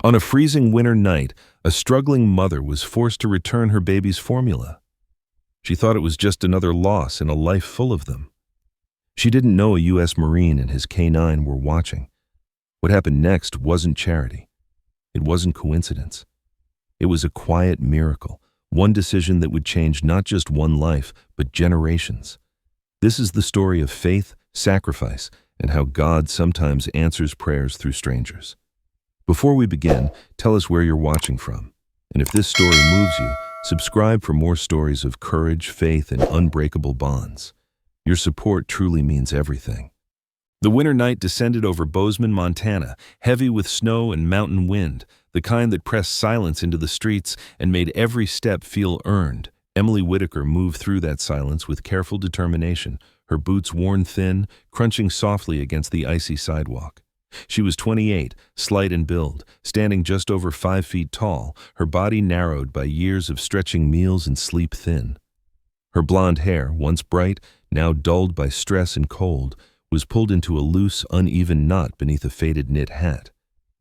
On a freezing winter night, a struggling mother was forced to return her baby's formula. She thought it was just another loss in a life full of them. She didn't know a U.S. Marine and his K-9 were watching. What happened next wasn't charity. It wasn't coincidence. It was a quiet miracle, one decision that would change not just one life, but generations. This is the story of faith, sacrifice, and how God sometimes answers prayers through strangers. Before we begin, tell us where you're watching from. And if this story moves you, subscribe for more stories of courage, faith, and unbreakable bonds. Your support truly means everything. The winter night descended over Bozeman, Montana, heavy with snow and mountain wind, the kind that pressed silence into the streets and made every step feel earned. Emily Whitaker moved through that silence with careful determination, her boots worn thin, crunching softly against the icy sidewalk. She was 28, slight in build, standing just over 5 feet tall, her body narrowed by years of stretching meals and sleep thin. Her blonde hair, once bright, now dulled by stress and cold, was pulled into a loose, uneven knot beneath a faded knit hat.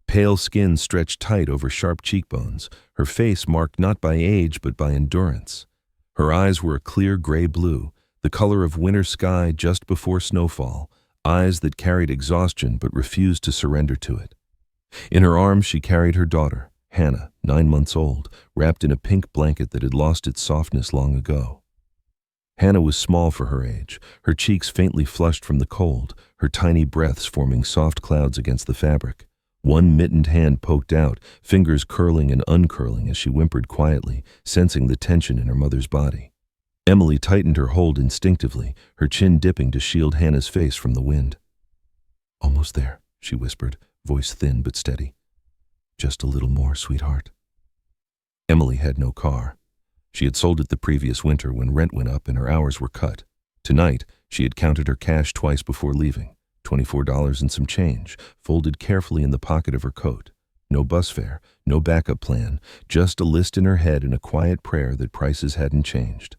Pale skin stretched tight over sharp cheekbones, her face marked not by age but by endurance. Her eyes were a clear gray blue, the color of winter sky just before snowfall, eyes that carried exhaustion but refused to surrender to it. In her arms she carried her daughter, Hannah, 9 months old, wrapped in a pink blanket that had lost its softness long ago. Hannah was small for her age, her cheeks faintly flushed from the cold, her tiny breaths forming soft clouds against the fabric. One mittened hand poked out, fingers curling and uncurling as she whimpered quietly, sensing the tension in her mother's body. Emily tightened her hold instinctively, her chin dipping to shield Hannah's face from the wind. "Almost there," she whispered, voice thin but steady. "Just a little more, sweetheart." Emily had no car. She had sold it the previous winter when rent went up and her hours were cut. Tonight, she had counted her cash twice before leaving, $24 and some change, folded carefully in the pocket of her coat. No bus fare, no backup plan, just a list in her head and a quiet prayer that prices hadn't changed.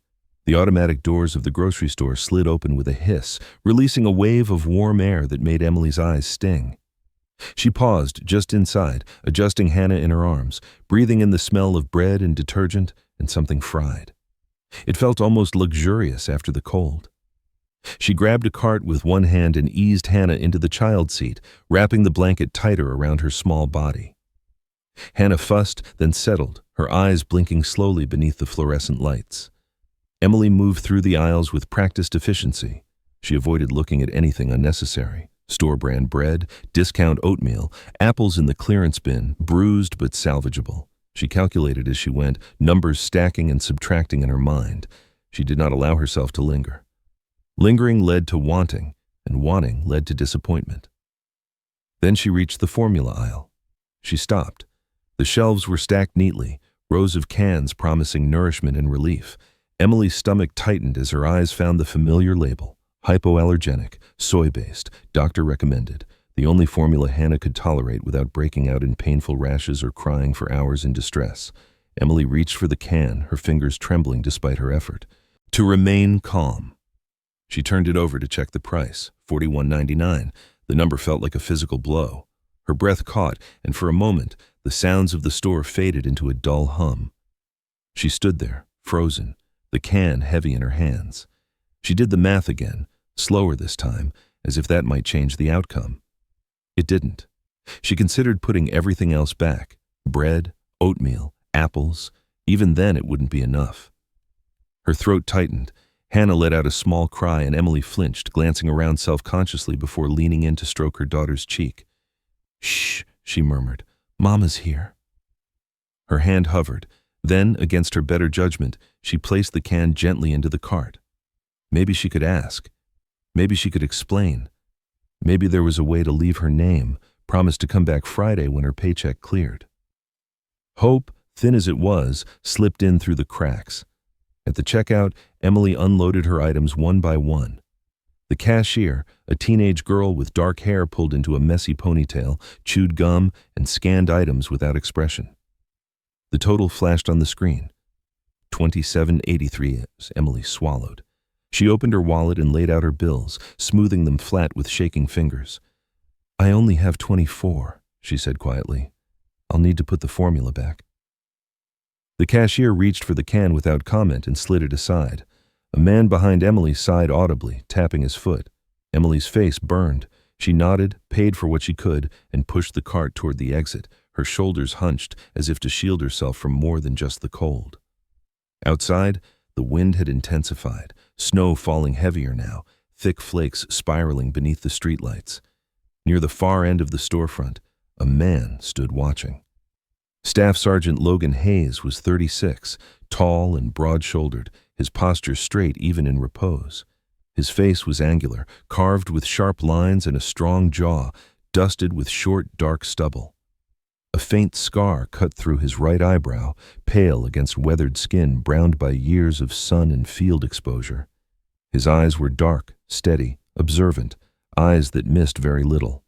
The automatic doors of the grocery store slid open with a hiss, releasing a wave of warm air that made Emily's eyes sting. She paused just inside, adjusting Hannah in her arms, breathing in the smell of bread and detergent and something fried. It felt almost luxurious after the cold. She grabbed a cart with one hand and eased Hannah into the child seat, wrapping the blanket tighter around her small body. Hannah fussed, then settled, her eyes blinking slowly beneath the fluorescent lights. Emily moved through the aisles with practiced efficiency. She avoided looking at anything unnecessary. Store-brand bread, discount oatmeal, apples in the clearance bin, bruised but salvageable. She calculated as she went, numbers stacking and subtracting in her mind. She did not allow herself to linger. Lingering led to wanting, and wanting led to disappointment. Then she reached the formula aisle. She stopped. The shelves were stacked neatly, rows of cans promising nourishment and relief. Emily's stomach tightened as her eyes found the familiar label, hypoallergenic, soy-based, doctor recommended, the only formula Hannah could tolerate without breaking out in painful rashes or crying for hours in distress. Emily reached for the can, her fingers trembling despite her effort. To remain calm. She turned it over to check the price, $41.99. The number felt like a physical blow. Her breath caught, and for a moment, the sounds of the store faded into a dull hum. She stood there, frozen, the can heavy in her hands. She did the math again, slower this time, as if that might change the outcome. It didn't. She considered putting everything else back, bread, oatmeal, apples. Even then it wouldn't be enough. Her throat tightened. Hannah let out a small cry and Emily flinched, glancing around self-consciously before leaning in to stroke her daughter's cheek. "Shh," she murmured. "Mama's here." Her hand hovered. Then, against her better judgment, she placed the can gently into the cart. Maybe she could ask. Maybe she could explain. Maybe there was a way to leave her name, promise to come back Friday when her paycheck cleared. Hope, thin as it was, slipped in through the cracks. At the checkout, Emily unloaded her items one by one. The cashier, a teenage girl with dark hair pulled into a messy ponytail, chewed gum and scanned items without expression. The total flashed on the screen. $27.83. Emily swallowed. She opened her wallet and laid out her bills, smoothing them flat with shaking fingers. "I only have 24, she said quietly. I'll need to put the formula back." The cashier reached for the can without comment and slid it aside. A man behind Emily sighed audibly, tapping his foot. Emily's face burned. She nodded, paid for what she could, and pushed the cart toward the exit, her shoulders hunched as if to shield herself from more than just the cold. Outside, the wind had intensified, snow falling heavier now, thick flakes spiraling beneath the streetlights. Near the far end of the storefront, a man stood watching. Staff Sergeant Logan Hayes was 36, tall and broad-shouldered, his posture straight even in repose. His face was angular, carved with sharp lines and a strong jaw, dusted with short, dark stubble. A faint scar cut through his right eyebrow, pale against weathered skin browned by years of sun and field exposure. His eyes were dark, steady, observant, eyes that missed very little.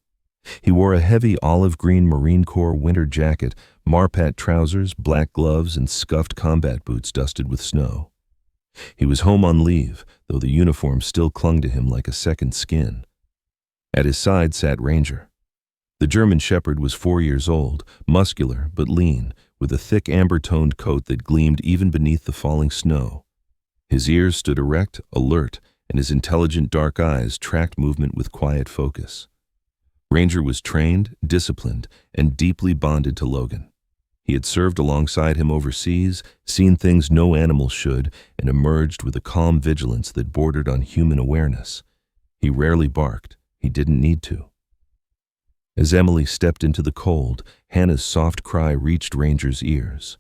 He wore a heavy olive-green Marine Corps winter jacket, Marpat trousers, black gloves, and scuffed combat boots dusted with snow. He was home on leave, though the uniform still clung to him like a second skin. At his side sat Ranger. The German Shepherd was 4 years old, muscular but lean, with a thick amber-toned coat that gleamed even beneath the falling snow. His ears stood erect, alert, and his intelligent dark eyes tracked movement with quiet focus. Ranger was trained, disciplined, and deeply bonded to Logan. He had served alongside him overseas, seen things no animal should, and emerged with a calm vigilance that bordered on human awareness. He rarely barked. He didn't need to. As Emily stepped into the cold, Hannah's soft cry reached Ranger's ears.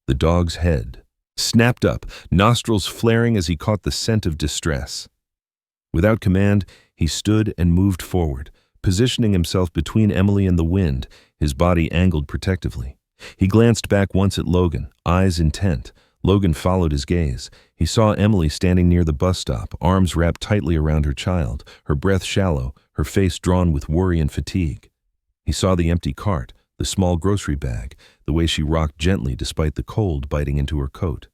The dog's head snapped up, nostrils flaring as he caught the scent of distress. Without command, he stood and moved forward, positioning himself between Emily and the wind, his body angled protectively. He glanced back once at Logan, eyes intent. Logan followed his gaze. He saw Emily standing near the bus stop, arms wrapped tightly around her child, her breath shallow, her face drawn with worry and fatigue. He saw the empty cart, the small grocery bag, the way she rocked gently despite the cold biting into her coat.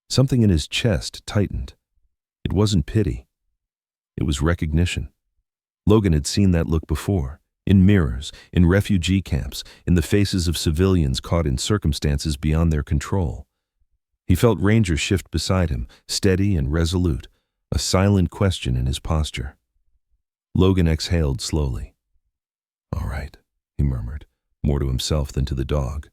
Something in his chest tightened. It wasn't pity. It was recognition. Logan had seen that look before, in mirrors, in refugee camps, in the faces of civilians caught in circumstances beyond their control. He felt Ranger shift beside him, steady and resolute, a silent question in his posture. Logan exhaled slowly. "All right," he murmured, more to himself than to the dog.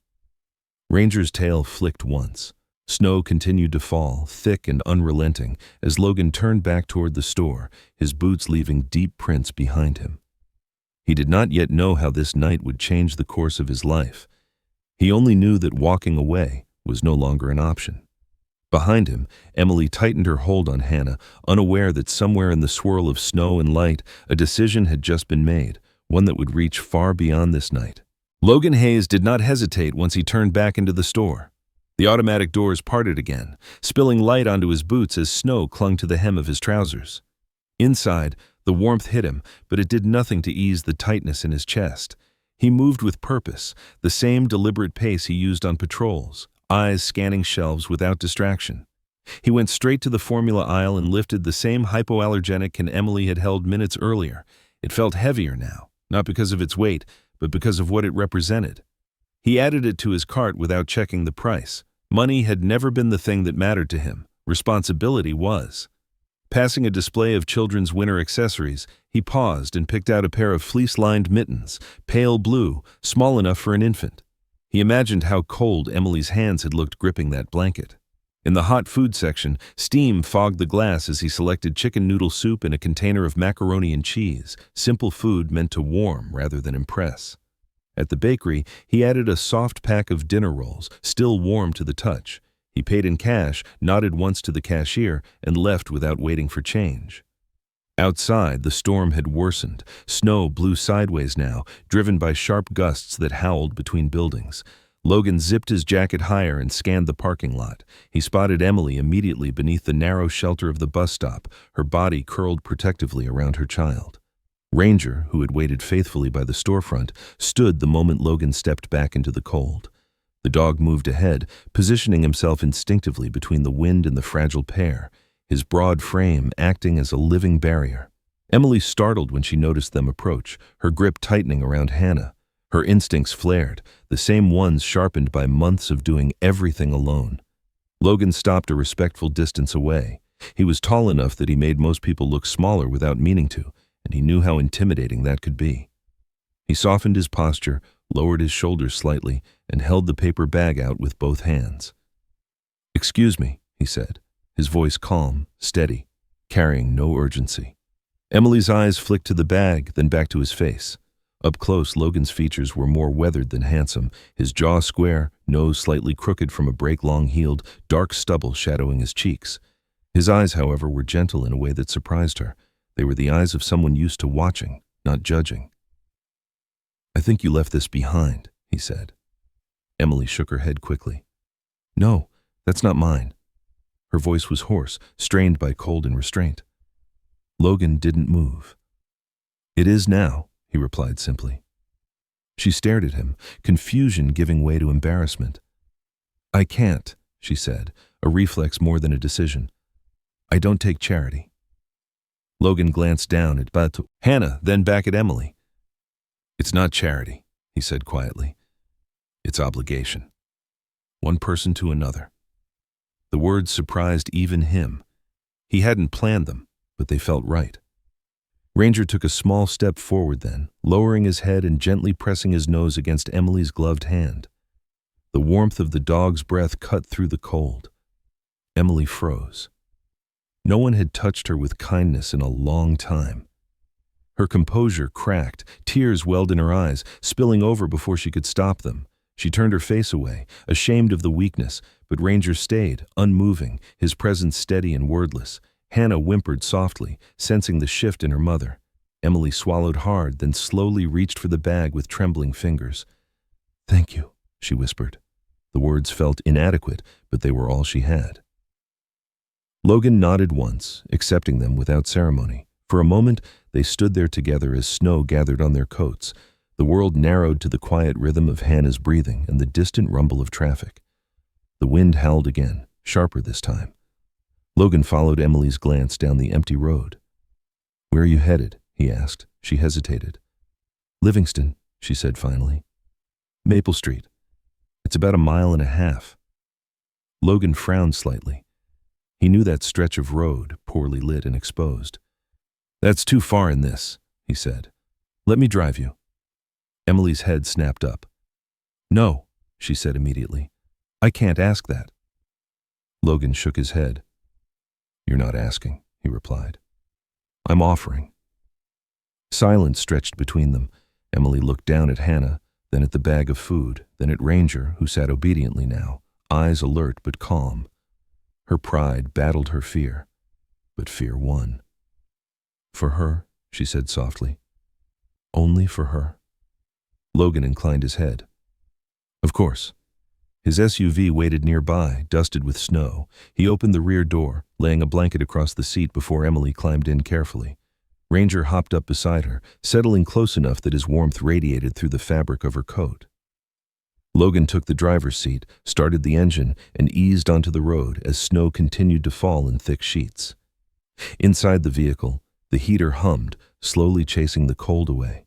Ranger's tail flicked once. Snow continued to fall, thick and unrelenting, as Logan turned back toward the store, his boots leaving deep prints behind him. He did not yet know how this night would change the course of his life. He only knew that walking away was no longer an option. Behind him, Emily tightened her hold on Hannah, unaware that somewhere in the swirl of snow and light, a decision had just been made, one that would reach far beyond this night. Logan Hayes did not hesitate once he turned back into the store. The automatic doors parted again, spilling light onto his boots as snow clung to the hem of his trousers. Inside, the warmth hit him, but it did nothing to ease the tightness in his chest. He moved with purpose, the same deliberate pace he used on patrols, eyes scanning shelves without distraction. He went straight to the formula aisle and lifted the same hypoallergenic can Emily had held minutes earlier. It felt heavier now, not because of its weight, but because of what it represented. He added it to his cart without checking the price. Money had never been the thing that mattered to him. Responsibility was. Passing a display of children's winter accessories, he paused and picked out a pair of fleece-lined mittens, pale blue, small enough for an infant. He imagined how cold Emily's hands had looked gripping that blanket. In the hot food section, steam fogged the glass as he selected chicken noodle soup and a container of macaroni and cheese, simple food meant to warm rather than impress. At the bakery, he added a soft pack of dinner rolls, still warm to the touch. He paid in cash, nodded once to the cashier, and left without waiting for change. Outside, the storm had worsened. Snow blew sideways now, driven by sharp gusts that howled between buildings. Logan zipped his jacket higher and scanned the parking lot. He spotted Emily immediately beneath the narrow shelter of the bus stop, her body curled protectively around her child. Ranger, who had waited faithfully by the storefront, stood the moment Logan stepped back into the cold. The dog moved ahead, positioning himself instinctively between the wind and the fragile pair, his broad frame acting as a living barrier. Emily startled when she noticed them approach, her grip tightening around Hannah. Her instincts flared, the same ones sharpened by months of doing everything alone. Logan stopped a respectful distance away. He was tall enough that he made most people look smaller without meaning to, and he knew how intimidating that could be. He softened his posture, lowered his shoulders slightly, and held the paper bag out with both hands. "Excuse me," he said, his voice calm, steady, carrying no urgency. Emily's eyes flicked to the bag, then back to his face. Up close, Logan's features were more weathered than handsome, his jaw square, nose slightly crooked from a break long-heeled, dark stubble shadowing his cheeks. His eyes, however, were gentle in a way that surprised her. They were the eyes of someone used to watching, not judging. "I think you left this behind," he said. Emily shook her head quickly. "No, that's not mine." Her voice was hoarse, strained by cold and restraint. Logan didn't move. "It is now," he replied simply. She stared at him, confusion giving way to embarrassment. "I can't," she said, a reflex more than a decision. "I don't take charity." Logan glanced down at Hannah, then back at Emily. "It's not charity," he said quietly. "It's obligation. One person to another." The words surprised even him. He hadn't planned them, but they felt right. Ranger took a small step forward then, lowering his head and gently pressing his nose against Emily's gloved hand. The warmth of the dog's breath cut through the cold. Emily froze. No one had touched her with kindness in a long time. Her composure cracked, tears welled in her eyes, spilling over before she could stop them. She turned her face away, ashamed of the weakness, but Ranger stayed, unmoving, his presence steady and wordless. Hannah whimpered softly, sensing the shift in her mother. Emily swallowed hard, then slowly reached for the bag with trembling fingers. "Thank you," she whispered. The words felt inadequate, but they were all she had. Logan nodded once, accepting them without ceremony. For a moment, they stood there together as snow gathered on their coats. The world narrowed to the quiet rhythm of Hannah's breathing and the distant rumble of traffic. The wind howled again, sharper this time. Logan followed Emily's glance down the empty road. "Where are you headed?" he asked. She hesitated. "Livingston," she said finally. "Maple Street. It's about 1.5 miles." Logan frowned slightly. He knew that stretch of road, poorly lit and exposed. "That's too far in this," he said. "Let me drive you." Emily's head snapped up. "No," she said immediately. "I can't ask that." Logan shook his head. "You're not asking," he replied. "I'm offering." Silence stretched between them. Emily looked down at Hannah, then at the bag of food, then at Ranger, who sat obediently now, eyes alert but calm. Her pride battled her fear, but fear won. "For her," she said softly. "Only for her." Logan inclined his head. "Of course." His SUV waited nearby, dusted with snow. He opened the rear door, laying a blanket across the seat before Emily climbed in carefully. Ranger hopped up beside her, settling close enough that his warmth radiated through the fabric of her coat. Logan took the driver's seat, started the engine, and eased onto the road as snow continued to fall in thick sheets. Inside the vehicle, the heater hummed, slowly chasing the cold away.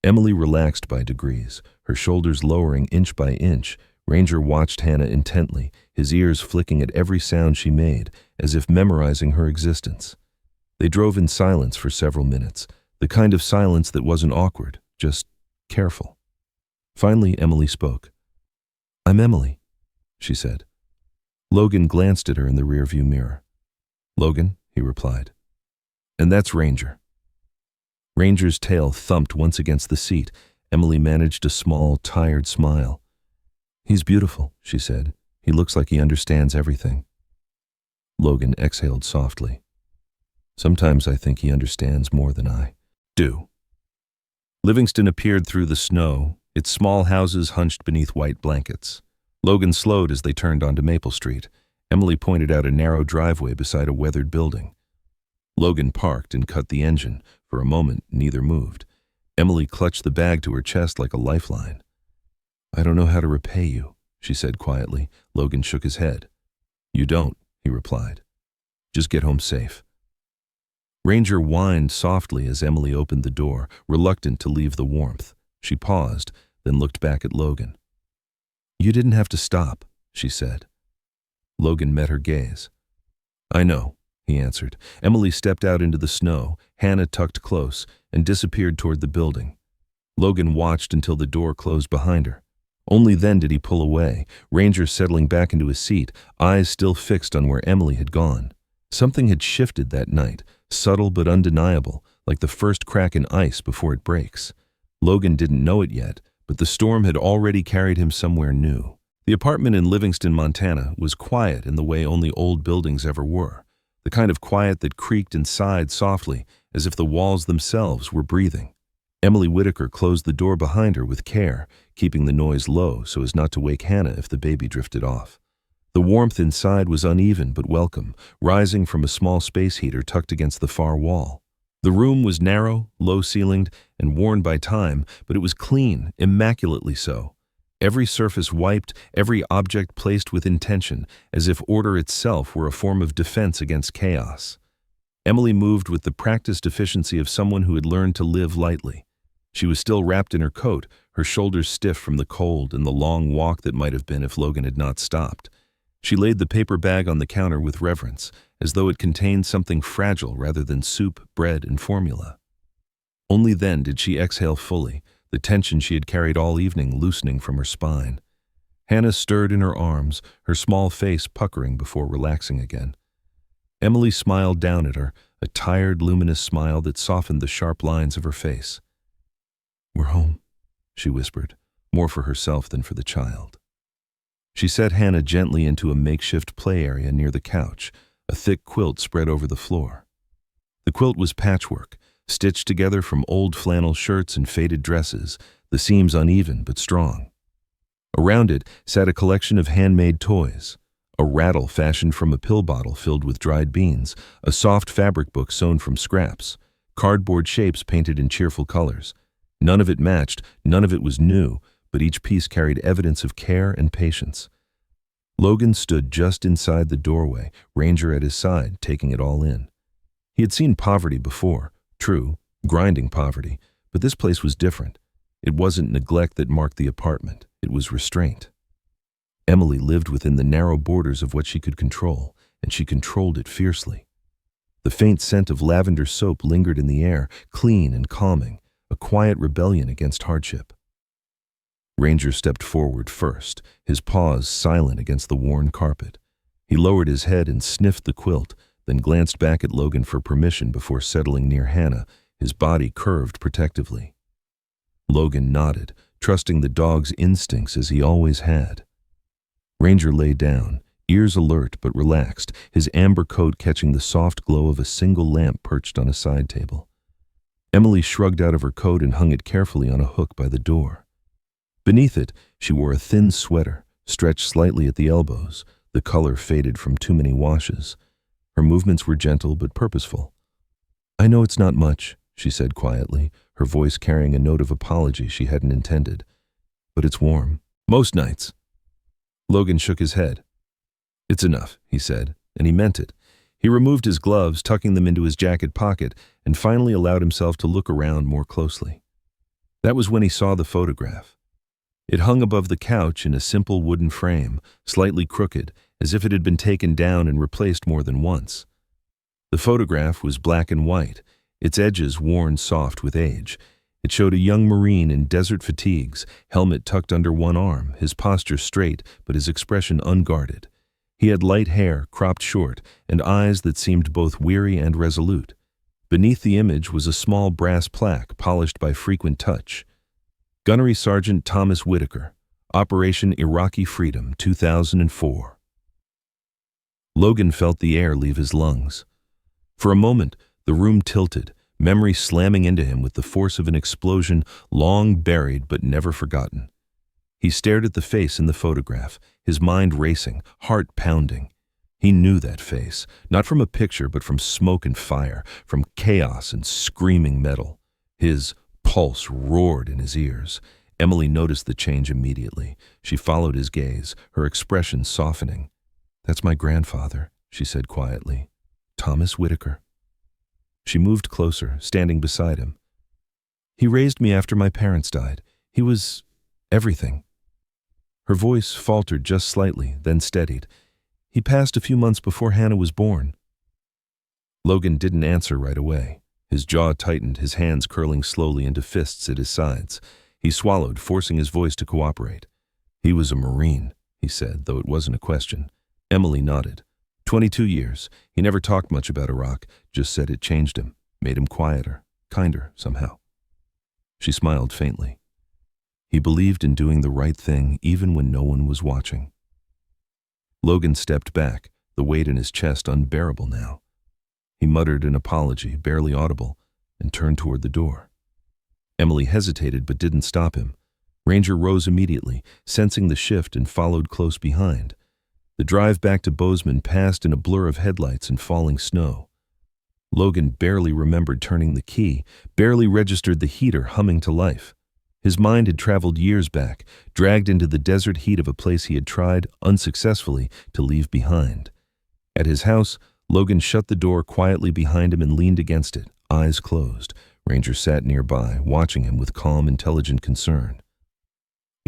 Emily relaxed by degrees, her shoulders lowering inch by inch. Ranger watched Hannah intently, his ears flicking at every sound she made, as if memorizing her existence. They drove in silence for several minutes, the kind of silence that wasn't awkward, just careful. Finally, Emily spoke. "I'm Emily," she said. Logan glanced at her in the rearview mirror. "Logan," he replied. "And that's Ranger." Ranger's tail thumped once against the seat. Emily managed a small, tired smile. "He's beautiful," she said. "He looks like he understands everything." Logan exhaled softly. "Sometimes I think he understands more than I do." Livingston appeared through the snow, its small houses hunched beneath white blankets. Logan slowed as they turned onto Maple Street. Emily pointed out a narrow driveway beside a weathered building. Logan parked and cut the engine. For a moment, neither moved. Emily clutched the bag to her chest like a lifeline. "I don't know how to repay you," she said quietly. Logan shook his head. "You don't," he replied. "Just get home safe." Ranger whined softly as Emily opened the door, reluctant to leave the warmth. She paused, then looked back at Logan. "You didn't have to stop," she said. Logan met her gaze. "I know," he answered. Emily stepped out into the snow, Hannah tucked close, and disappeared toward the building. Logan watched until the door closed behind her. Only then did he pull away, Ranger settling back into his seat, eyes still fixed on where Emily had gone. Something had shifted that night, subtle but undeniable, like the first crack in ice before it breaks. Logan didn't know it yet, but the storm had already carried him somewhere new. The apartment in Livingston, Montana, was quiet in the way only old buildings ever were, the kind of quiet that creaked and sighed softly, as if the walls themselves were breathing. Emily Whitaker closed the door behind her with care, keeping the noise low so as not to wake Hannah if the baby drifted off. The warmth inside was uneven but welcome, rising from a small space heater tucked against the far wall. The room was narrow, low-ceilinged, and worn by time, but it was clean, immaculately so. Every surface wiped, every object placed with intention, as if order itself were a form of defense against chaos. Emily moved with the practiced efficiency of someone who had learned to live lightly. She was still wrapped in her coat, her shoulders stiff from the cold and the long walk that might have been if Logan had not stopped. She laid the paper bag on the counter with reverence, as though it contained something fragile rather than soup, bread, and formula. Only then did she exhale fully, the tension she had carried all evening loosening from her spine. Hannah stirred in her arms, her small face puckering before relaxing again. Emily smiled down at her, a tired, luminous smile that softened the sharp lines of her face. "We're home," she whispered, more for herself than for the child. She set Hannah gently into a makeshift play area near the couch, a thick quilt spread over the floor. The quilt was patchwork, stitched together from old flannel shirts and faded dresses, the seams uneven but strong. Around it sat a collection of handmade toys, a rattle fashioned from a pill bottle filled with dried beans, a soft fabric book sewn from scraps, cardboard shapes painted in cheerful colors. None of it matched, none of it was new, but each piece carried evidence of care and patience. Logan stood just inside the doorway, Ranger at his side, taking it all in. He had seen poverty before, true, grinding poverty, but this place was different. It wasn't neglect that marked the apartment, it was restraint. Emily lived within the narrow borders of what she could control, and she controlled it fiercely. The faint scent of lavender soap lingered in the air, clean and calming, a quiet rebellion against hardship. Ranger stepped forward first, his paws silent against the worn carpet. He lowered his head and sniffed the quilt, then glanced back at Logan for permission before settling near Hannah, his body curved protectively. Logan nodded, trusting the dog's instincts as he always had. Ranger lay down, ears alert but relaxed, his amber coat catching the soft glow of a single lamp perched on a side table. Emily shrugged out of her coat and hung it carefully on a hook by the door. Beneath it, she wore a thin sweater, stretched slightly at the elbows, the color faded from too many washes. Her movements were gentle but purposeful. "I know it's not much," she said quietly, her voice carrying a note of apology she hadn't intended. "But it's warm. Most nights." Logan shook his head. "It's enough," he said, and he meant it. He removed his gloves, tucking them into his jacket pocket, and finally allowed himself to look around more closely. That was when he saw the photograph. It hung above the couch in a simple wooden frame, slightly crooked, as if it had been taken down and replaced more than once. The photograph was black and white, its edges worn soft with age. It showed a young Marine in desert fatigues, helmet tucked under one arm, his posture straight but his expression unguarded. He had light hair, cropped short, and eyes that seemed both weary and resolute. Beneath the image was a small brass plaque polished by frequent touch. Gunnery Sergeant Thomas Whitaker, Operation Iraqi Freedom, 2004. Logan felt the air leave his lungs. For a moment, the room tilted, memory slamming into him with the force of an explosion long buried but never forgotten. He stared at the face in the photograph, his mind racing, heart pounding. He knew that face, not from a picture but from smoke and fire, from chaos and screaming metal. His pulse roared in his ears. Emily noticed the change immediately. She followed his gaze, her expression softening. "That's my grandfather," she said quietly. "Thomas Whitaker." She moved closer, standing beside him. "He raised me after my parents died. He was everything. Her voice faltered just slightly, then steadied. He passed a few months before Hannah was born. Logan didn't answer right away. His jaw tightened, his hands curling slowly into fists at his sides. He swallowed, forcing his voice to cooperate. He was a Marine, he said, though it wasn't a question. Emily nodded. 22 years. He never talked much about Iraq, just said it changed him, made him quieter, kinder somehow. She smiled faintly. He believed in doing the right thing even when no one was watching. Logan stepped back, the weight in his chest unbearable now. He muttered an apology, barely audible, and turned toward the door. Emily hesitated but didn't stop him. Ranger rose immediately, sensing the shift, and followed close behind. The drive back to Bozeman passed in a blur of headlights and falling snow. Logan barely remembered turning the key, barely registered the heater humming to life. His mind had traveled years back, dragged into the desert heat of a place he had tried, unsuccessfully, to leave behind. At his house, Logan shut the door quietly behind him and leaned against it, eyes closed. Ranger sat nearby, watching him with calm, intelligent concern.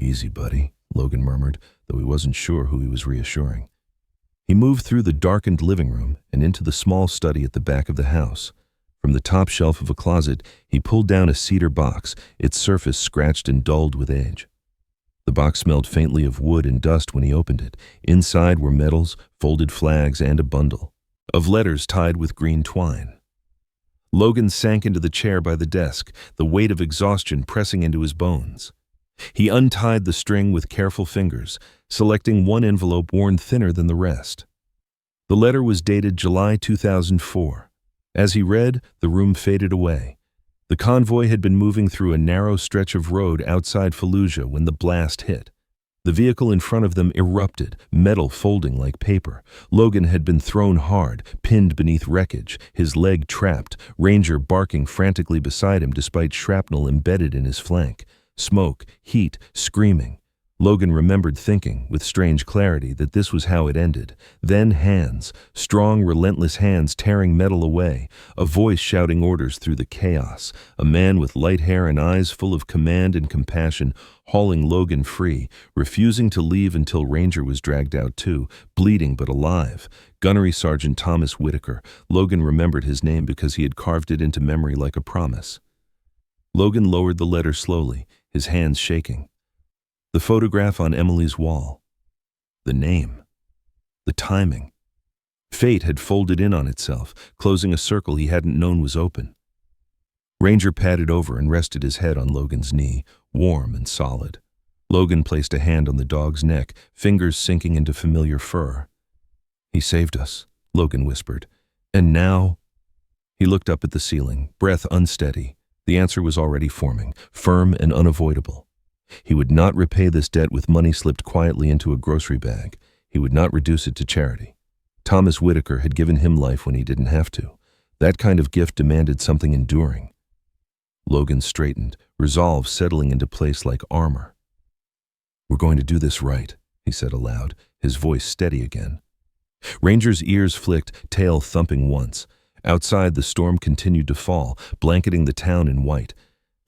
"Easy, buddy," Logan murmured, though he wasn't sure who he was reassuring. He moved through the darkened living room and into the small study at the back of the house. From the top shelf of a closet, he pulled down a cedar box, its surface scratched and dulled with age. The box smelled faintly of wood and dust when he opened it. Inside were medals, folded flags, and a bundle of letters tied with green twine. Logan sank into the chair by the desk, the weight of exhaustion pressing into his bones. He untied the string with careful fingers, selecting one envelope worn thinner than the rest. The letter was dated July 2004. As he read, the room faded away. The convoy had been moving through a narrow stretch of road outside Fallujah when the blast hit. The vehicle in front of them erupted, metal folding like paper. Logan had been thrown hard, pinned beneath wreckage, his leg trapped, Ranger barking frantically beside him despite shrapnel embedded in his flank. Smoke, heat, screaming. Logan remembered thinking, with strange clarity, that this was how it ended. Then hands, strong, relentless hands tearing metal away, a voice shouting orders through the chaos, a man with light hair and eyes full of command and compassion, hauling Logan free, refusing to leave until Ranger was dragged out too, bleeding but alive. Gunnery Sergeant Thomas Whitaker. Logan remembered his name because he had carved it into memory like a promise. Logan lowered the letter slowly, his hands shaking. The photograph on Emily's wall. The name. The timing. Fate had folded in on itself, closing a circle he hadn't known was open. Ranger padded over and rested his head on Logan's knee, warm and solid. Logan placed a hand on the dog's neck, fingers sinking into familiar fur. "He saved us," Logan whispered. "And now?" He looked up at the ceiling, breath unsteady. The answer was already forming, firm and unavoidable. He would not repay this debt with money slipped quietly into a grocery bag. He would not reduce it to charity. Thomas Whitaker had given him life when he didn't have to. That kind of gift demanded something enduring. Logan straightened, resolve settling into place like armor. "We're going to do this right," he said aloud, his voice steady again. Ranger's ears flicked, tail thumping once. Outside, the storm continued to fall, blanketing the town in white.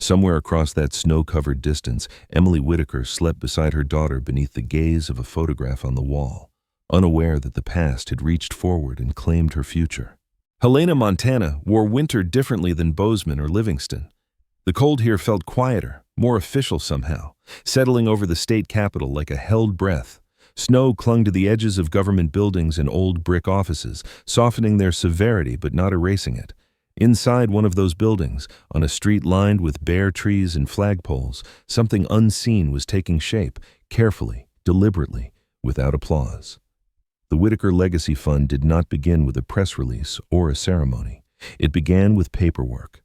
Somewhere across that snow-covered distance, Emily Whitaker slept beside her daughter beneath the gaze of a photograph on the wall, unaware that the past had reached forward and claimed her future. Helena, Montana, wore winter differently than Bozeman or Livingston. The cold here felt quieter, more official somehow, settling over the state capitol like a held breath. Snow clung to the edges of government buildings and old brick offices, softening their severity but not erasing it. Inside one of those buildings, on a street lined with bare trees and flagpoles, something unseen was taking shape, carefully, deliberately, without applause. The Whitaker Legacy Fund did not begin with a press release or a ceremony. It began with paperwork.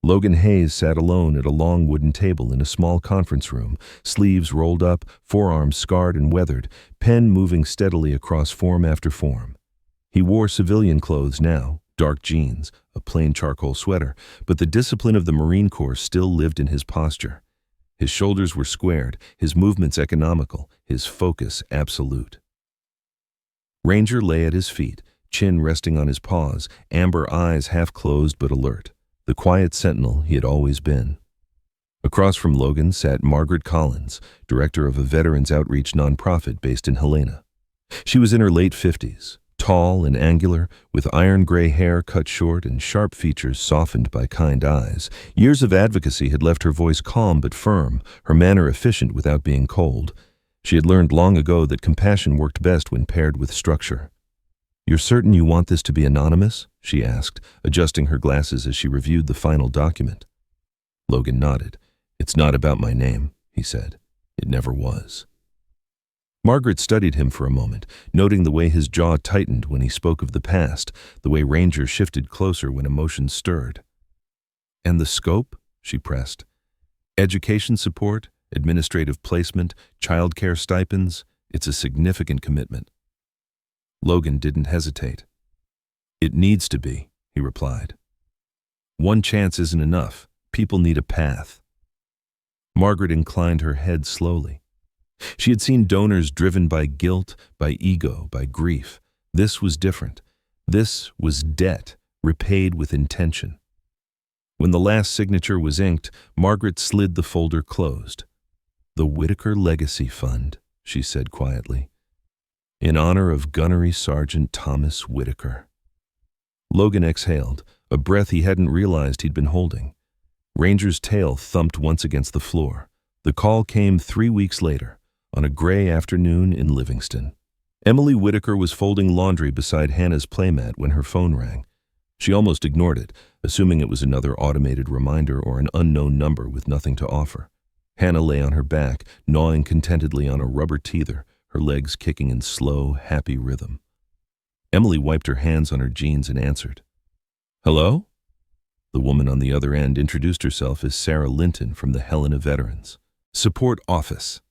Logan Hayes sat alone at a long wooden table in a small conference room, sleeves rolled up, forearms scarred and weathered, pen moving steadily across form after form. He wore civilian clothes now, dark jeans, a plain charcoal sweater, but the discipline of the Marine Corps still lived in his posture. His shoulders were squared, his movements economical, his focus absolute. Ranger lay at his feet, chin resting on his paws, amber eyes half closed but alert, the quiet sentinel he had always been. Across from Logan sat Margaret Collins, director of a veterans outreach nonprofit based in Helena. She was in her late 50s, tall and angular, with iron gray hair cut short and sharp features softened by kind eyes. Years of advocacy had left her voice calm but firm, her manner efficient without being cold. She had learned long ago that compassion worked best when paired with structure. "You're certain you want this to be anonymous?" she asked, adjusting her glasses as she reviewed the final document. Logan nodded. "It's not about my name," he said. "It never was." Margaret studied him for a moment, noting the way his jaw tightened when he spoke of the past, the way Ranger shifted closer when emotions stirred. "And the scope?" she pressed. "Education support, administrative placement, childcare stipends. It's a significant commitment." Logan didn't hesitate. "It needs to be," he replied. "One chance isn't enough. People need a path." Margaret inclined her head slowly. She had seen donors driven by guilt, by ego, by grief. This was different. This was debt, repaid with intention. When the last signature was inked, Margaret slid the folder closed. "The Whitaker Legacy Fund," she said quietly. "In honor of Gunnery Sergeant Thomas Whitaker." Logan exhaled, a breath he hadn't realized he'd been holding. Ranger's tail thumped once against the floor. The call came 3 weeks later, on a gray afternoon in Livingston. Emily Whitaker was folding laundry beside Hannah's playmat when her phone rang. She almost ignored it, assuming it was another automated reminder or an unknown number with nothing to offer. Hannah lay on her back, gnawing contentedly on a rubber teether, her legs kicking in slow, happy rhythm. Emily wiped her hands on her jeans and answered. "Hello?" The woman on the other end introduced herself as Sarah Linton from the Helena Veterans Support Office.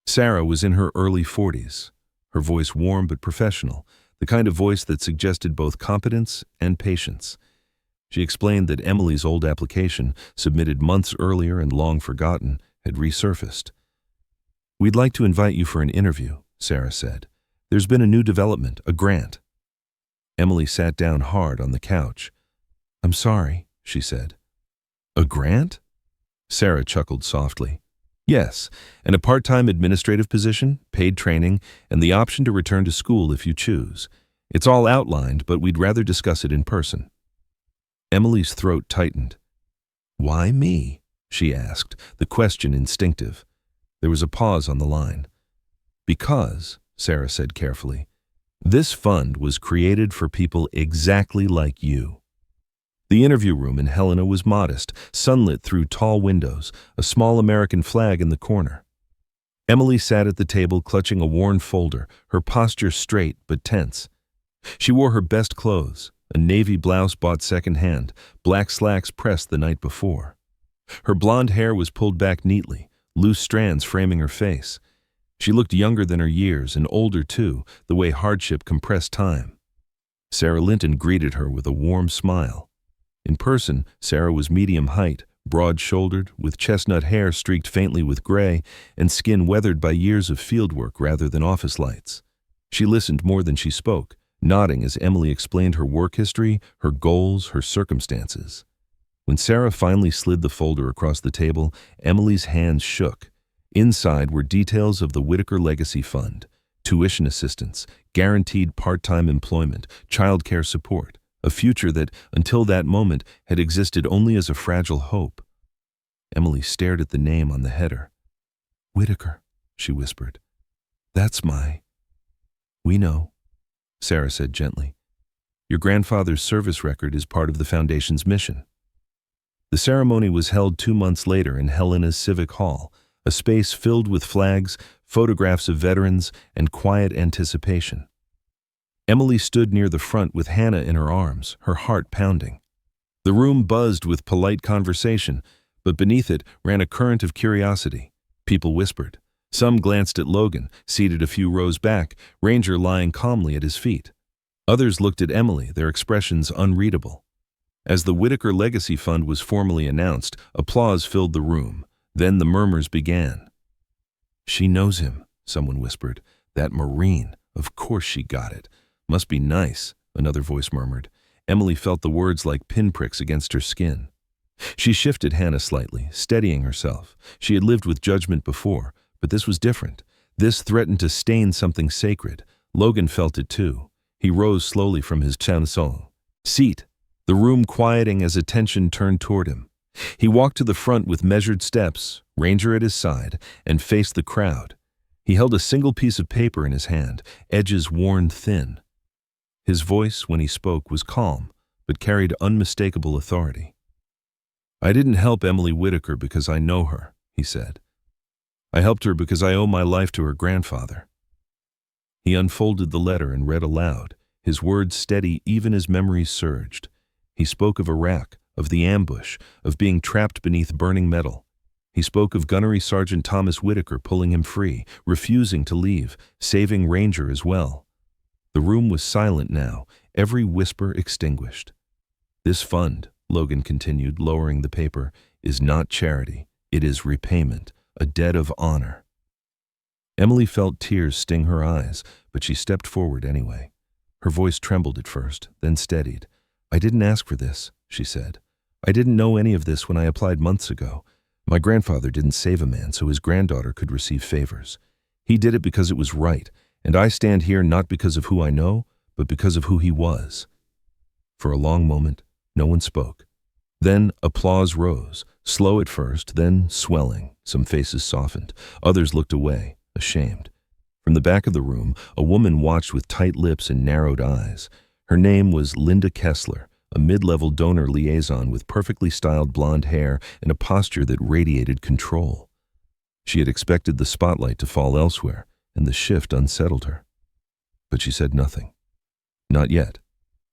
Sarah was in her early 40s, her voice warm but professional, the kind of voice that suggested both competence and patience. She explained that Emily's old application, submitted months earlier and long forgotten, had resurfaced. "We'd like to invite you for an interview," Sarah said. "There's been a new development, a grant." Emily sat down hard on the couch. "I'm sorry," she said. "A grant?" Sarah chuckled softly. "Yes, and a part-time administrative position, paid training, and the option to return to school if you choose. It's all outlined, but we'd rather discuss it in person." Emily's throat tightened. "Why me?" she asked, the question instinctive. There was a pause on the line. "Because," Sarah said carefully, "this fund was created for people exactly like you." The interview room in Helena was modest, sunlit through tall windows, a small American flag in the corner. Emily sat at the table clutching a worn folder, her posture straight but tense. She wore her best clothes, a navy blouse bought secondhand, black slacks pressed the night before. Her blonde hair was pulled back neatly, loose strands framing her face. She looked younger than her years and older too, the way hardship compressed time. Sarah Linton greeted her with a warm smile. In person, Sarah was medium height, broad-shouldered, with chestnut hair streaked faintly with gray, and skin weathered by years of fieldwork rather than office lights. She listened more than she spoke, nodding as Emily explained her work history, her goals, her circumstances. When Sarah finally slid the folder across the table, Emily's hands shook. Inside were details of the Whitaker Legacy Fund, tuition assistance, guaranteed part-time employment, childcare support. A future that, until that moment, had existed only as a fragile hope. Emily stared at the name on the header. "Whitaker," she whispered. "That's my—" "We know," Sarah said gently. "Your grandfather's service record is part of the Foundation's mission." The ceremony was held 2 months later in Helena's Civic Hall, a space filled with flags, photographs of veterans, and quiet anticipation. Emily stood near the front with Hannah in her arms, her heart pounding. The room buzzed with polite conversation, but beneath it ran a current of curiosity. People whispered. Some glanced at Logan, seated a few rows back, Ranger lying calmly at his feet. Others looked at Emily, their expressions unreadable. As the Whitaker Legacy Fund was formally announced, applause filled the room. Then the murmurs began. "She knows him," someone whispered. "That Marine, of course she got it. Must be nice," another voice murmured. Emily felt the words like pinpricks against her skin. She shifted Hannah slightly, steadying herself. She had lived with judgment before, but this was different. This threatened to stain something sacred. Logan felt it too. He rose slowly from his chanson seat, the room quieting as attention turned toward him. He walked to the front with measured steps, Ranger at his side, and faced the crowd. He held a single piece of paper in his hand, edges worn thin. His voice, when he spoke, was calm, but carried unmistakable authority. "I didn't help Emily Whitaker because I know her," he said. "I helped her because I owe my life to her grandfather." He unfolded the letter and read aloud, his words steady even as memories surged. He spoke of Iraq, of the ambush, of being trapped beneath burning metal. He spoke of Gunnery Sergeant Thomas Whitaker pulling him free, refusing to leave, saving Ranger as well. The room was silent now, every whisper extinguished. "This fund," Logan continued, lowering the paper, "is not charity. It is repayment, a debt of honor." Emily felt tears sting her eyes, but she stepped forward anyway. Her voice trembled at first, then steadied. "I didn't ask for this," she said. "I didn't know any of this when I applied months ago. My grandfather didn't save a man so his granddaughter could receive favors. He did it because it was right, and I stand here not because of who I know, but because of who he was." For a long moment, no one spoke. Then applause rose, slow at first, then swelling. Some faces softened. Others looked away, ashamed. From the back of the room, a woman watched with tight lips and narrowed eyes. Her name was Linda Kessler, a mid-level donor liaison with perfectly styled blonde hair and a posture that radiated control. She had expected the spotlight to fall elsewhere, and the shift unsettled her. But she said nothing. Not yet.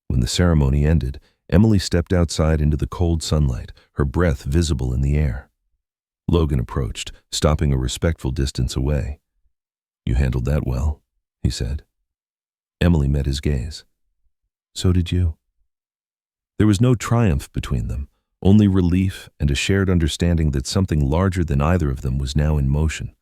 When the ceremony ended, Emily stepped outside into the cold sunlight, her breath visible in the air. Logan approached, stopping a respectful distance away. "You handled that well," he said. Emily met his gaze. "So did you." There was no triumph between them, only relief and a shared understanding that something larger than either of them was now in motion.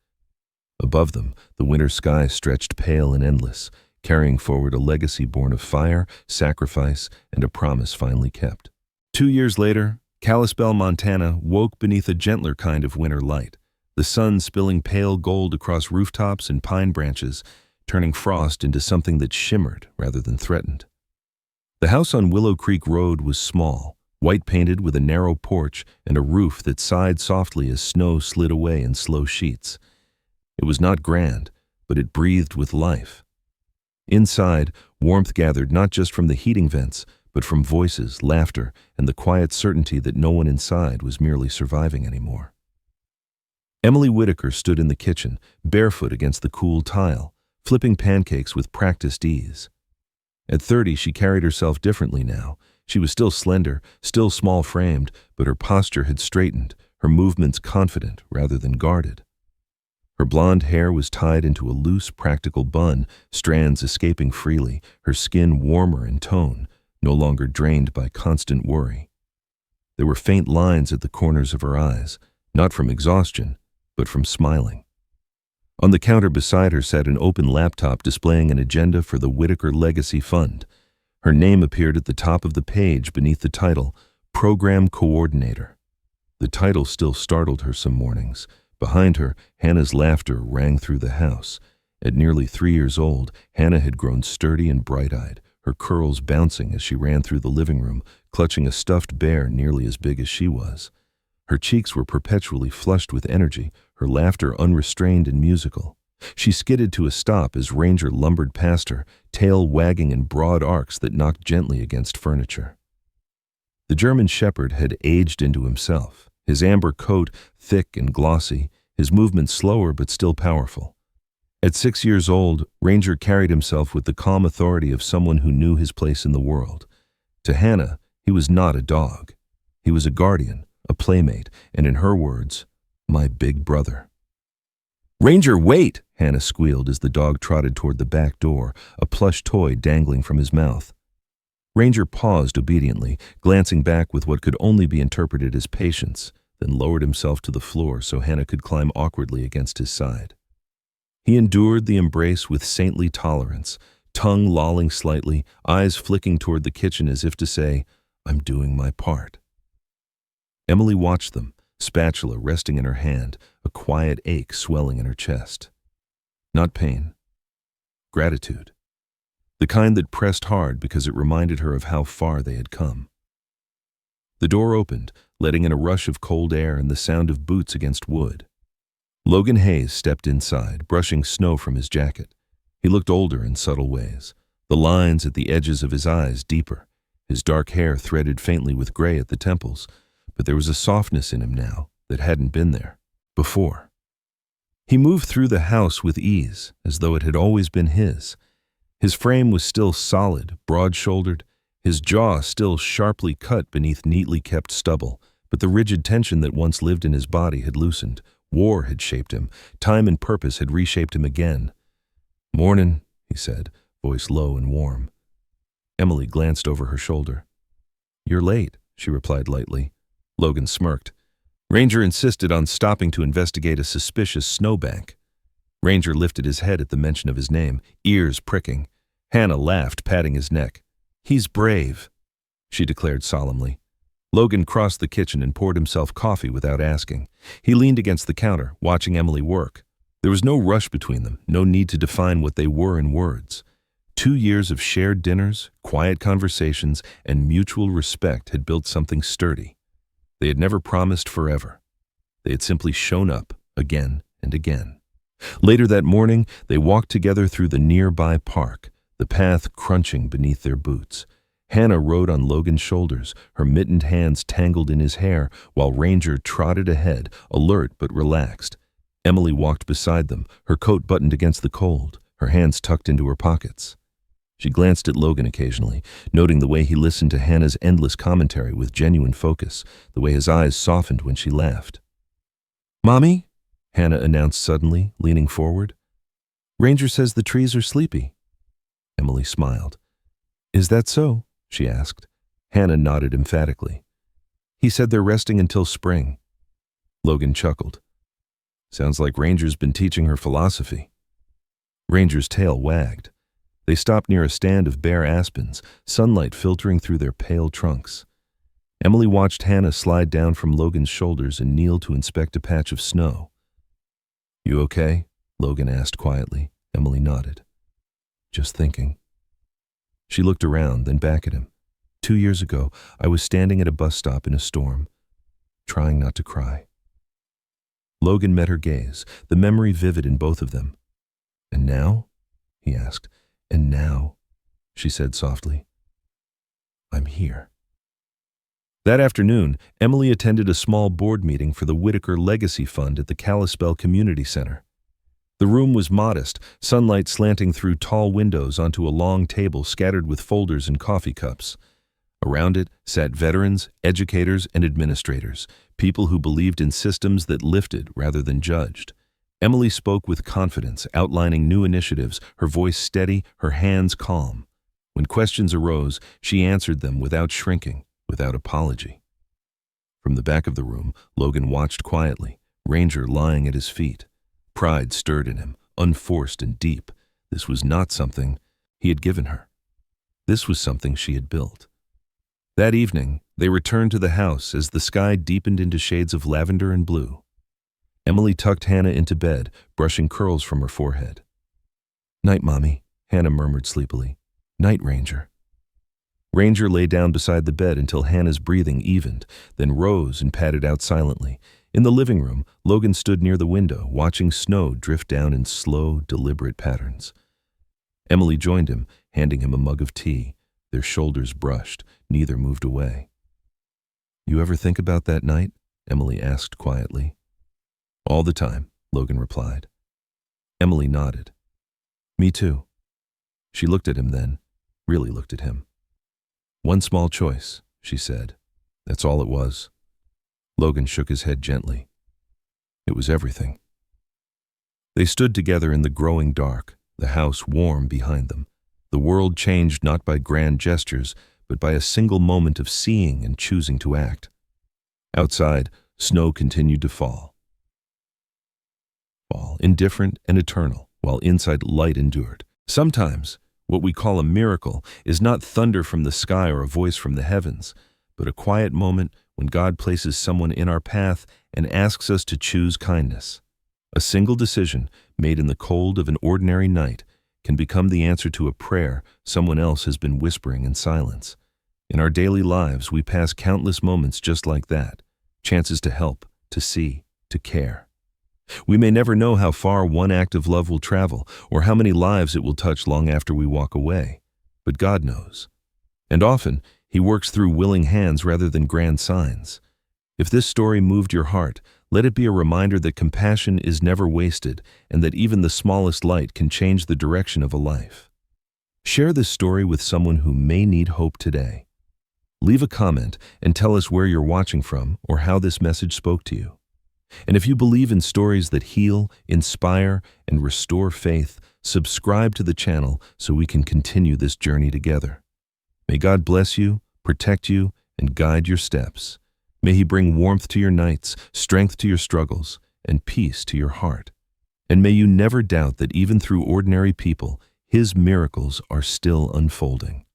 Above them, the winter sky stretched pale and endless, carrying forward a legacy born of fire, sacrifice, and a promise finally kept. 2 years later, Kalispell, Montana, woke beneath a gentler kind of winter light, the sun spilling pale gold across rooftops and pine branches, turning frost into something that shimmered rather than threatened. The house on Willow Creek Road was small, white-painted with a narrow porch and a roof that sighed softly as snow slid away in slow sheets. It was not grand, but it breathed with life. Inside, warmth gathered not just from the heating vents, but from voices, laughter, and the quiet certainty that no one inside was merely surviving anymore. Emily Whitaker stood in the kitchen, barefoot against the cool tile, flipping pancakes with practiced ease. At 30, she carried herself differently now. She was still slender, still small-framed, but her posture had straightened, her movements confident rather than guarded. Her blonde hair was tied into a loose, practical bun, strands escaping freely, her skin warmer in tone, no longer drained by constant worry. There were faint lines at the corners of her eyes, not from exhaustion, but from smiling. On the counter beside her sat an open laptop displaying an agenda for the Whitaker Legacy Fund. Her name appeared at the top of the page beneath the title, Program Coordinator. The title still startled her some mornings. Behind her, Hannah's laughter rang through the house. At nearly 3 years old, Hannah had grown sturdy and bright-eyed, her curls bouncing as she ran through the living room, clutching a stuffed bear nearly as big as she was. Her cheeks were perpetually flushed with energy, her laughter unrestrained and musical. She skidded to a stop as Ranger lumbered past her, tail wagging in broad arcs that knocked gently against furniture. The German Shepherd had aged into himself, his amber coat thick and glossy, his movements slower but still powerful. At 6 years old, Ranger carried himself with the calm authority of someone who knew his place in the world. To Hannah, he was not a dog. He was a guardian, a playmate, and in her words, my big brother. "Ranger, wait!" Hannah squealed as the dog trotted toward the back door, a plush toy dangling from his mouth. Ranger paused obediently, glancing back with what could only be interpreted as patience, then lowered himself to the floor so Hannah could climb awkwardly against his side. He endured the embrace with saintly tolerance, tongue lolling slightly, eyes flicking toward the kitchen as if to say, "I'm doing my part." Emily watched them, spatula resting in her hand, a quiet ache swelling in her chest. Not pain. Gratitude. The kind that pressed hard because it reminded her of how far they had come. The door opened, letting in a rush of cold air and the sound of boots against wood. Logan Hayes stepped inside, brushing snow from his jacket. He looked older in subtle ways, the lines at the edges of his eyes deeper, his dark hair threaded faintly with gray at the temples, but there was a softness in him now that hadn't been there before. He moved through the house with ease, as though it had always been his. His frame was still solid, broad-shouldered, his jaw still sharply cut beneath neatly kept stubble, but the rigid tension that once lived in his body had loosened. War had shaped him. Time and purpose had reshaped him again. "Mornin'," he said, voice low and warm. Emily glanced over her shoulder. "You're late," she replied lightly. Logan smirked. Ranger insisted on stopping to investigate a suspicious snowbank. Ranger lifted his head at the mention of his name, ears pricking. Hannah laughed, patting his neck. "He's brave," she declared solemnly. Logan crossed the kitchen and poured himself coffee without asking. He leaned against the counter, watching Emily work. There was no rush between them, no need to define what they were in words. 2 years of shared dinners, quiet conversations, and mutual respect had built something sturdy. They had never promised forever. They had simply shown up, again and again. Later that morning, they walked together through the nearby park, the path crunching beneath their boots. Hannah rode on Logan's shoulders, her mittened hands tangled in his hair, while Ranger trotted ahead, alert but relaxed. Emily walked beside them, her coat buttoned against the cold, her hands tucked into her pockets. She glanced at Logan occasionally, noting the way he listened to Hannah's endless commentary with genuine focus, the way his eyes softened when she laughed. "Mommy," Hannah announced suddenly, leaning forward. "Ranger says the trees are sleepy." Emily smiled. "Is that so?" she asked. Hannah nodded emphatically. "He said they're resting until spring." Logan chuckled. "Sounds like Ranger's been teaching her philosophy." Ranger's tail wagged. They stopped near a stand of bare aspens, sunlight filtering through their pale trunks. Emily watched Hannah slide down from Logan's shoulders and kneel to inspect a patch of snow. "You okay?" Logan asked quietly. Emily nodded. "Just thinking." She looked around, then back at him. 2 years ago, I was standing at a bus stop in a storm, trying not to cry. Logan met her gaze, the memory vivid in both of them. "And now?" he asked. "And now," she said softly, "I'm here." That afternoon, Emily attended a small board meeting for the Whitaker Legacy Fund at the Kalispell Community Center. The room was modest, sunlight slanting through tall windows onto a long table scattered with folders and coffee cups. Around it sat veterans, educators, and administrators, people who believed in systems that lifted rather than judged. Emily spoke with confidence, outlining new initiatives, her voice steady, her hands calm. When questions arose, she answered them without shrinking, without apology. From the back of the room, Logan watched quietly, Ranger lying at his feet. Pride stirred in him, unforced and deep. This was not something he had given her. This was something she had built. That evening, they returned to the house as the sky deepened into shades of lavender and blue. Emily tucked Hannah into bed, brushing curls from her forehead. "Night, Mommy," Hannah murmured sleepily. "Night, Ranger." Ranger lay down beside the bed until Hannah's breathing evened, then rose and padded out silently. In the living room, Logan stood near the window, watching snow drift down in slow, deliberate patterns. Emily joined him, handing him a mug of tea. Their shoulders brushed, neither moved away. "You ever think about that night?" Emily asked quietly. "All the time," Logan replied. Emily nodded. "Me too." She looked at him then, really looked at him. "One small choice," she said. "That's all it was." Logan shook his head gently. "It was everything." They stood together in the growing dark, the house warm behind them. The world changed not by grand gestures, but by a single moment of seeing and choosing to act. Outside, snow continued to fall, indifferent and eternal, while inside light endured. Sometimes, what we call a miracle is not thunder from the sky or a voice from the heavens, but a quiet moment when God places someone in our path and asks us to choose kindness. A single decision made in the cold of an ordinary night can become the answer to a prayer someone else has been whispering in silence. In our daily lives, we pass countless moments just like that, chances to help, to see, to care. We may never know how far one act of love will travel or how many lives it will touch long after we walk away, but God knows. And often, He works through willing hands rather than grand signs. If this story moved your heart, let it be a reminder that compassion is never wasted and that even the smallest light can change the direction of a life. Share this story with someone who may need hope today. Leave a comment and tell us where you're watching from or how this message spoke to you. And if you believe in stories that heal, inspire, and restore faith, subscribe to the channel so we can continue this journey together. May God bless you, protect you, and guide your steps. May He bring warmth to your nights, strength to your struggles, and peace to your heart. And may you never doubt that even through ordinary people, His miracles are still unfolding.